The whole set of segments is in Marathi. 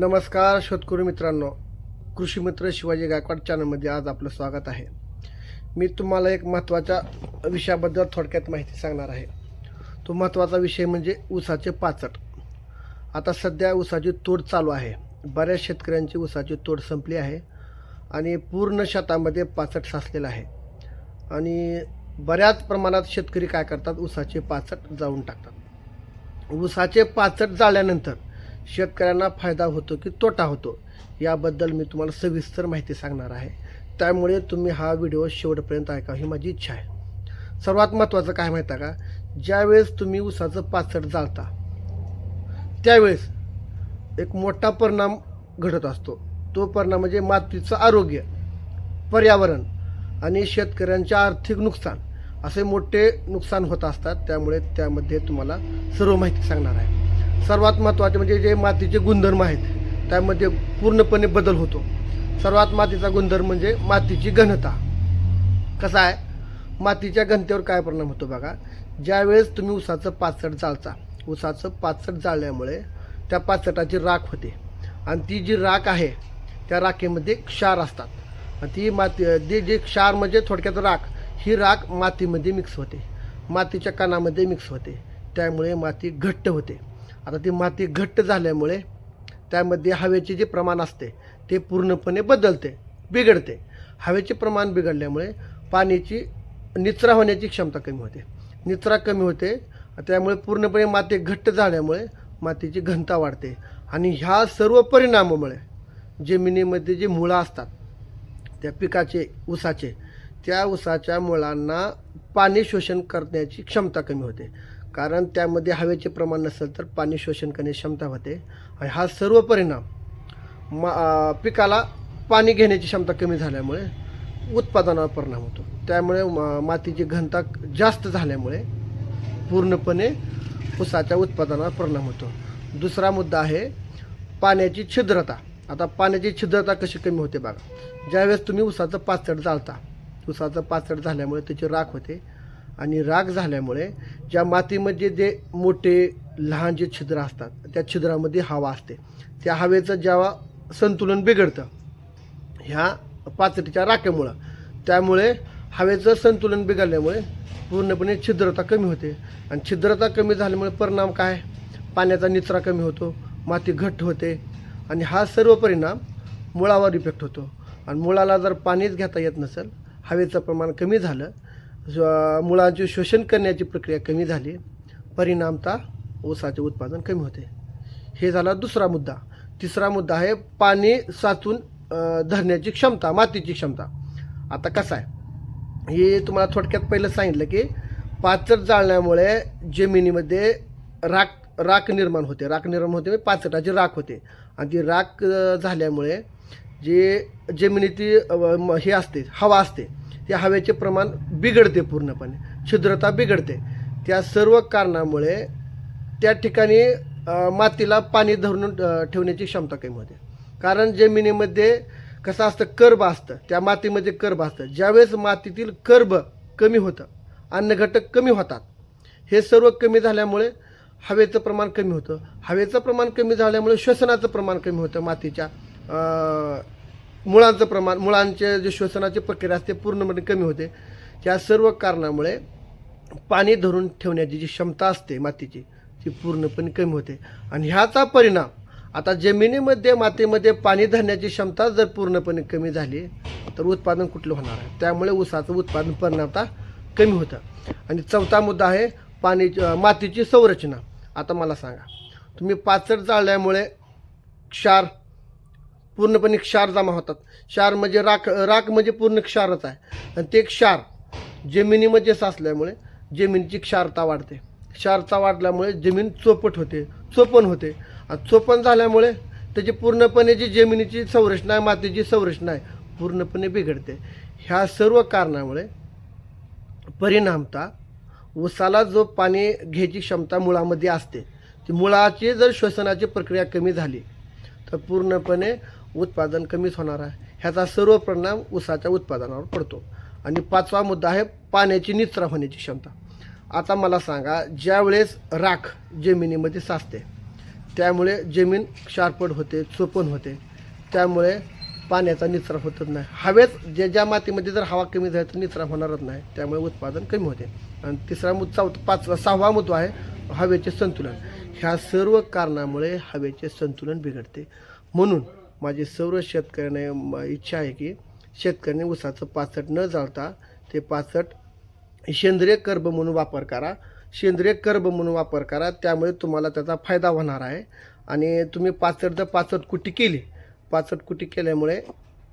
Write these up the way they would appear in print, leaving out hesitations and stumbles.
नमस्कार शेतकरी मित्रांनो, कृषी मित्र शिवाजी गायकवाड चॅनलमध्ये आज आपलं स्वागत आहे. मी तुम्हाला एक महत्त्वाच्या विषयाबद्दल थोडक्यात माहिती सांगणार आहे. तो महत्त्वाचा विषय म्हणजे ऊसाचे पाचट. आता सध्या ऊसाची तोड चालू आहे. बऱ्याच शेतकऱ्यांची ऊसाची तोड संपली आहे आणि पूर्ण शेतामध्ये पाचट साचलेला आहे आणि बऱ्याच प्रमाणात शेतकरी काय करतात, ऊसाचे पाचट जाळून टाकतात. ऊसाचे पाचट जाळल्यानंतर शेतकऱ्यांना फायदा होतो की तोटा होतो याबद्दल मी तुम्हाला सविस्तर माहिती सांगणार आहे. त्यामुळे तुम्ही हा व्हिडिओ शेवटपर्यंत ऐकावा ही माझी इच्छा आहे. सर्वात महत्त्वाचं काय माहिती आहे का, ज्यावेळेस तुम्ही ऊसाचं पाचट जाळता त्यावेळेस एक मोठा परिणाम घडत असतो. तो परिणाम म्हणजे मातीचं आरोग्य, पर्यावरण आणि शेतकऱ्यांचे आर्थिक नुकसान, असे मोठे नुकसान होत असतात. त्यामुळे त्यामध्ये तुम्हाला सर्व माहिती सांगणार आहे. सर्वात महत्त्वाचे म्हणजे जे मातीचे गुणधर्म आहेत त्यामध्ये पूर्णपणे बदल होतो. सर्वात मातीचा गुणधर्म म्हणजे मातीची घनता. कसा आहे, मातीच्या घनतेवर काय परिणाम होतो बघा. ज्यावेळेस तुम्ही ऊसाचं पाचट जाळता, ऊसाचं पाचट जाळल्यामुळे त्या पाचटाची राख होते आणि ती जी राख आहे त्या राखेमध्ये क्षार असतात आणि ती माती जे क्षार म्हणजे थोडक्यात राख, ही राख मातीमध्ये मिक्स होते, मातीच्या कणामध्ये मिक्स होते. त्यामुळे माती घट्ट होते. आता ती माती घट्ट झाल्यामुळे त्यामध्ये हवेचे जे प्रमाण असते ते पूर्णपणे बिघडते. हवेचे प्रमाण बिघडल्यामुळे पाण्याची निचरा होण्याची क्षमता कमी होते, निचरा कमी होते. त्यामुळे पूर्णपणे माती घट्ट झाल्यामुळे मातीची घनता वाढते आणि ह्या सर्व परिणामामुळे जमिनीमध्ये जे मुळं असतात त्या पिकाचे, ऊसाचे, त्या ऊसाच्या मुळांना पाणी शोषण करण्याची क्षमता कमी होते. कारण त्यामध्ये हवेचे प्रमाण नसेल तर पाणी शोषण करण्याची क्षमता होते आणि हा सर्व परिणाम पिकाला पाणी घेण्याची क्षमता कमी झाल्यामुळे उत्पादनावर परिणाम होतो. त्यामुळे मातीची घनता जास्त झाल्यामुळे पूर्णपणे ऊसाच्या उत्पादनावर परिणाम होतो. दुसरा मुद्दा आहे पाण्याची छिद्रता. आता पाण्याची छिद्रता कशी कमी होते बघा. ज्यावेळेस तुम्ही ऊसाचं पाचट जाळता, ऊसाचं पाचट झाल्यामुळे त्याची राख होते आणि राख झाल्यामुळे ज्या मातीमध्ये जे मोठे लहान जे छिद्र असतात त्या छिद्रामध्ये हवा असते. त्या हवेचं जेव्हा संतुलन बिघडतं ह्या पाचटीच्या राखेमुळं, त्यामुळे हवेचं संतुलन बिघडल्यामुळे पूर्णपणे छिद्रता कमी होते आणि छिद्रता कमी झाल्यामुळे परिणाम काय, पाण्याचा निचरा कमी होतो, माती घट्ट होते आणि हा सर्व परिणाम मुळावर इफेक्ट होतो. आणि मुळाला जर पाणीच घेता येत नसेल, हवेचं प्रमाण कमी झालं, मुळांचे शोषण करण्याची प्रक्रिया कमी झाली, परिणामतः ऊसाचे उत्पादन कमी होते. हे झाला दुसरा मुद्दा. तिसरा मुद्दा आहे पाणी साचून धरण्याची क्षमता, मातीची क्षमता. आता कसं आहे, हे तुम्हाला थोडक्यात पहिलं सांगितलं की पाचट जाळण्यामुळे जमिनीमध्ये राख निर्माण होते. म्हणजे पाचटाची राख होते आणि ती राख झाल्यामुळे जे जमिनीतील हे असते, हवा असते, त्या हवेचे प्रमाण बिघडते, पूर्णपणे छिद्रता बिघडते. त्या सर्व कारणामुळे त्या ठिकाणी मातीला पाणी धरून ठेवण्याची क्षमता कमी होते. कारण जमिनीमध्ये कसं असतं, कर्ब असतं, त्या मातीमध्ये कर्ब असतं. ज्यावेळेस मातीतील कर्ब कमी होतं, अन्नघटक कमी होतात, हे सर्व कमी झाल्यामुळे हवेचं प्रमाण कमी होतं. हवेचं प्रमाण कमी झाल्यामुळे श्वसनाचं प्रमाण कमी होतं. मातीच्या मुळांचं प्रमाण, मुळांचे जे श्वसनाची प्रक्रिया असते पूर्णपणे कमी होते. या सर्व कारणामुळे पाणी धरून ठेवण्याची जी क्षमता असते मातीची ती पूर्णपणे कमी होते आणि ह्याचा परिणाम आता जमिनीमध्ये, मातीमध्ये पाणी धरण्याची क्षमता जर पूर्णपणे कमी झाली तर उत्पादन कुठलं होणार आहे. त्यामुळे ऊसाचं उत्पादन परिणामतः कमी होतं. आणि चौथा मुद्दा आहे मातीची संरचना. आता मला सांगा, तुम्ही पाचट जाळल्यामुळे पूर्णपणे क्षार जमा होतात. क्षार म्हणजे राख म्हणजे पूर्ण क्षारच आहे आणि ते क्षार जमिनीमध्ये साचल्यामुळे जमिनीची क्षारता वाढते. क्षारता वाढल्यामुळे जमीन चोपण होते आणि चोपण झाल्यामुळे त्याची पूर्णपणे जी जमिनीची संरचना आहे, मातीची संरचना आहे, पूर्णपणे बिघडते. ह्या सर्व कारणामुळे परिणामतः ऊसाला जो पाणी घ्यायची क्षमता मुळामध्ये असते, ती मुळाची जर श्वसनाची प्रक्रिया कमी झाली तर पूर्णपणे उत्पादन कमीच होणार आहे. ह्याचा सर्व परिणाम ऊसाच्या उत्पादनावर पडतो. आणि पाचवा मुद्दा आहे पाण्याची निचरा होण्याची क्षमता. आता मला सांगा, ज्यावेळेस राख जमिनीमध्ये साचते त्यामुळे जमीन शारपड होते, चोपण होते, त्यामुळे पाण्याचा निचरा होतच नाही. हवेत ज्या मातीमध्ये जर हवा कमी झाली तर निचरा होणारच नाही, त्यामुळे उत्पादन कमी होते. आणि तिसरा मुद्दा, सहावा मुद्दा आहे हवेचे संतुलन. ह्या सर्व कारणामुळे हवेचे संतुलन बिघडते. म्हणून माझी सर्व शेतकऱ्यांना इच्छा आहे की शेतकऱ्यांनी ऊसाचं पाचट न जाळता ते पाचट सेंद्रिय कर्ब म्हणून वापर करा. सेंद्रिय कर्ब म्हणून वापर करा, त्यामुळे तुम्हाला त्याचा फायदा होणार आहे. आणि तुम्ही पाचट कुटी केली, पाचट कुटी केल्यामुळे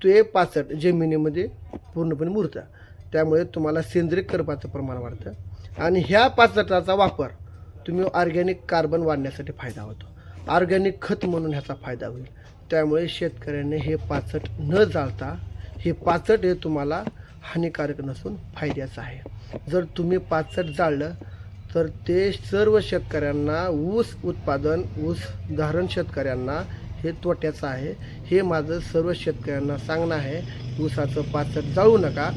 ते पाचट जमिनीमध्ये पूर्णपणे मुरतं, त्यामुळे तुम्हाला सेंद्रिय कर्बाचं प्रमाण वाढतं. आणि ह्या पाचटाचा वापर तुम्ही ऑर्गॅनिक कार्बन वाढण्यासाठी फायदा होतो, ऑर्गॅनिक खत म्हणून ह्याचा फायदा होईल. त्यामुळे शेतकऱ्यांनी हे पाचट न जाळता, हे पाचट हे तुम्हाला हानिकारक नसून फायद्याचं आहे. जर तुम्ही पाचट जाळलं तर ते सर्व शेतकऱ्यांना, ऊस उत्पादन, ऊस धारण शेतकऱ्यांना हे तोट्याचं आहे. हे माझं सर्व शेतकऱ्यांना सांगणं आहे. ऊसाचं पाचट जाळू नका,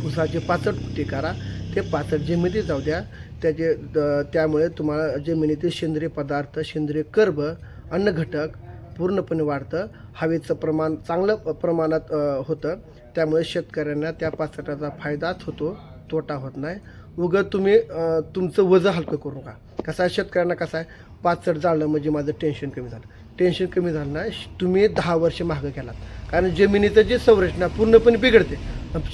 ऊसाचे पाचट कुटी करा, ते पाचट जमिनीत जाऊ द्या. त्यामुळे तुम्हाला जमिनीतील सेंद्रिय पदार्थ, सेंद्रिय कर्ब, अन्नघटक पूर्णपणे वाढतं. हवेचं प्रमाण चांगलं प्रमाणात होतं, त्यामुळे शेतकऱ्यांना त्या पाचटाचा फायदाच होतो, तोटा होत नाही. उगं तुम्ही तुमचं वजन हलकं करू नका. कसं आहे, शेतकऱ्यांना कसं आहे, पाचट जाळलं म्हणजे माझं टेन्शन कमी झालं. टेन्शन कमी झालं नाही, तुम्ही 10 वर्ष मागं गेलात. कारण जमिनीचं जे संरचना पूर्णपणे बिघडते.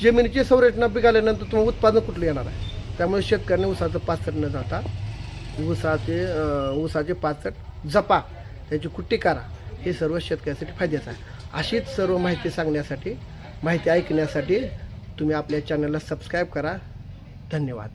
जमिनीची संरचना बिघडल्यानंतर तुम्हाला उत्पादन कुठलं येणार आहे. त्यामुळे शेतकऱ्यांनी ऊसाचं पाचट न जाता ऊसाचे पाचट जपा, त्याची कुट्टी करा. हे सर्व शेतकऱ्यासाठी फायद्याचं आहे. अशीच सर्व माहिती सांगण्यासाठी, माहिती ऐकण्यासाठी तुम्ही आपल्या चॅनलला सबस्क्राईब करा. धन्यवाद.